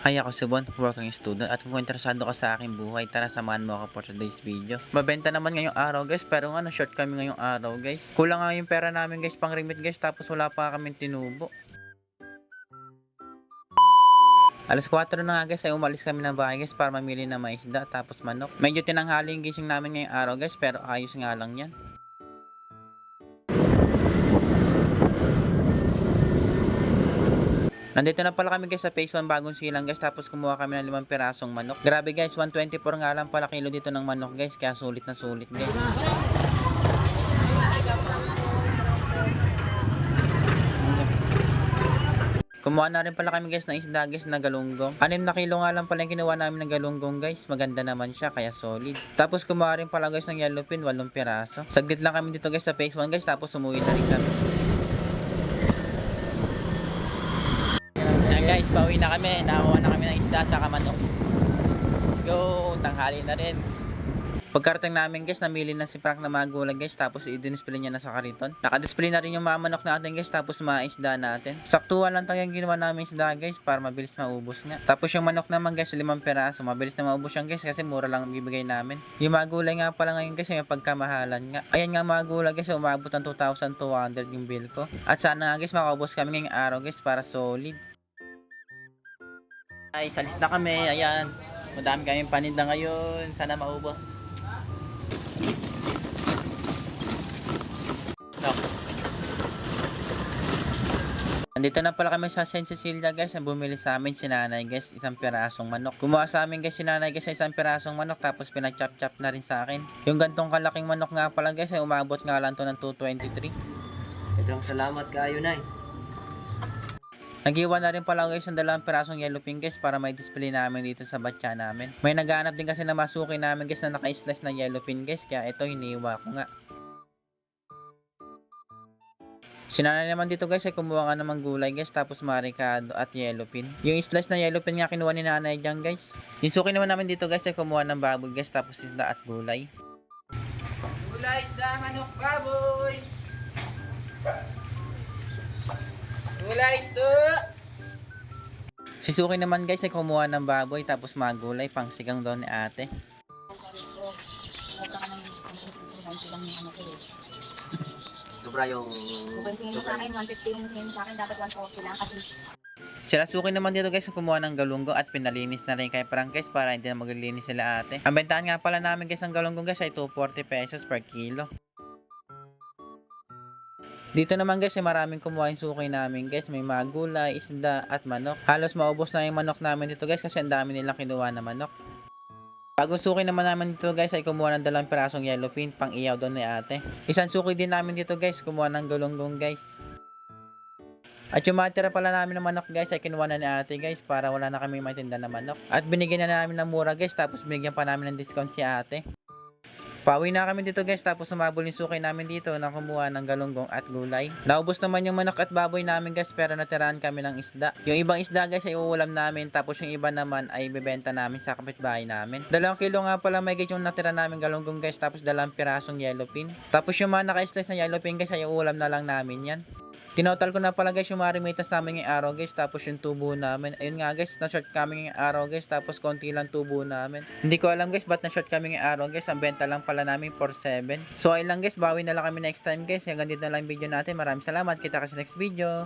Hi, ako si Bon, working student at kung interesado ka sa aking buhay, tara samahan mo ako for today's video. Mabenta naman ngayong araw guys, pero nga short kami ngayong araw guys. Kulang nga yung pera namin guys pang remit guys, tapos wala pa kaming tinubo. Alas 4 na nga guys ay umalis kami ng bahay guys para mamili ng maisda tapos manok. Medyo tinanghali yung gising namin ngayong araw guys, pero ayos nga lang yan. Nandito na pala kami guys sa phase 1 bagong silang guys, tapos kumuha kami ng 5 pirasong manok. Grabe guys, 124 nga lang pala kilo dito ng manok guys, kaya sulit na sulit guys. Kumuha na rin pala kami guys ng isda guys na galunggong. 6 na kilo nga lang pala yung kinuha namin ng galunggong guys, maganda naman siya kaya solid. Tapos kumuha rin pala guys ng yellowfin, 8 piraso. Saglit lang kami dito guys sa phase 1 guys, tapos umuwi na rin kami. Guys, pauwi na kami. Nakakuha na kami ng isda sa manok. Let's go! Tanghali na rin. Pagkarating namin guys, namili na si Frank na mga gulay guys, tapos i-display niya na sa kariton. Naka-display na rin yung mga manok natin guys, tapos mga isda natin. Saktuhan lang tayo yung ginawa namin isda guys, para mabilis maubos nga. Tapos yung manok naman guys, 5 peraso. Mabilis na maubos yan guys, kasi mura lang bibigay namin. Yung mga gulay nga pala ngayon guys, yung pagkamahalan nga. Ayan nga mga gulay guys, umabot ng 2,200 yung bill ko. At sana nga guys, makaubos kami ngayong araw guys, para solid. Ay, salis na kami. Ayan. Madami kaming paninda ngayon. Sana maubos. No. Nandito na pala kami sa Saint Cecilia guys. Ang bumili sa amin si nanay guys, 1 pirasong manok. Kumuha sa amin guys si nanay guys sa 1 pirasong manok, tapos pinag-chop-chop na rin sa akin. Yung gantong kalaking manok nga pala guys ay umabot nga lang to ng 223. Isang salamat kayo, Nay. Nagiwan na rin pala guys ng 2 pirasong yellowfin guys para may display namin dito sa batya namin. May naghahanap din kasi na masuki namin guys na naka-slice na yellowfin guys, kaya ito hiniwa ko nga. Si nanay naman dito guys ay kumuha nga ng gulay guys, tapos marikado at yellowfin. Yung slice na yellowfin nga kinuha ni nanay dyan guys. Yung suki naman namin dito guys ay kumuha ng baboy guys, tapos isda at gulay. Gulay, isda, manok, baboy. Gulay, isda. Si Suki naman guys ay kumuha ng baboy tapos mga gulay pang sigang daw ni ate. Sobra yung... Singin mo sa akin, 150 yung singin mo sa akin, dapat 140 lang kasi Sila Suki naman dito guys kumuha ng galunggong at pinalinis na rin kay Frank guys para hindi na maglilinis sila ate. Ang bentahan nga pala namin guys ng galunggong guys ay 240 pesos per kilo. Dito naman guys ay maraming kumuha yung suki namin guys. May mga gulay, isda at manok. Halos maubos na yung manok namin dito guys kasi ang dami nilang kinuha na manok. Bagong suki naman namin dito guys ay kumuha ng 2 pirasong yellowfin pang iyaw doon ni ate. Isang suki din namin dito guys, kumuha ng galunggong guys. At yung matira pala namin ng manok guys ay kinuha na ni ate guys para wala na kami matinda na manok. At binigyan na namin ng mura guys, tapos binigyan pa namin ng discount si ate. Pauwi na kami dito guys, tapos sumabol yung suki namin dito na kumuha ng galunggong at gulay. Naubos naman yung manok at baboy namin guys, pero natirahan kami ng isda. Yung ibang isda guys ay uulam namin, tapos yung iba naman ay bebenta namin sa kapitbahay namin. 2 kilo nga pala may yung natira namin galunggong guys, tapos 2 pirasong yellowfin. Tapos yung mga naka-slice na yellowfin guys ay uulam na lang namin yan. Tinotal ko na pala guys yung mga remittance namin ngayong araw guys, tapos yung tubo namin. Ayun nga guys, na-short kami ngayong araw guys, tapos konti lang tubo namin. Hindi ko alam guys ba't na-short kami ngayong araw guys, ang benta lang pala namin 4.7. So ayun lang guys, bawi na lang kami next time guys. Hanggang dito na lang yung video natin. Maraming salamat, kita kasi next video.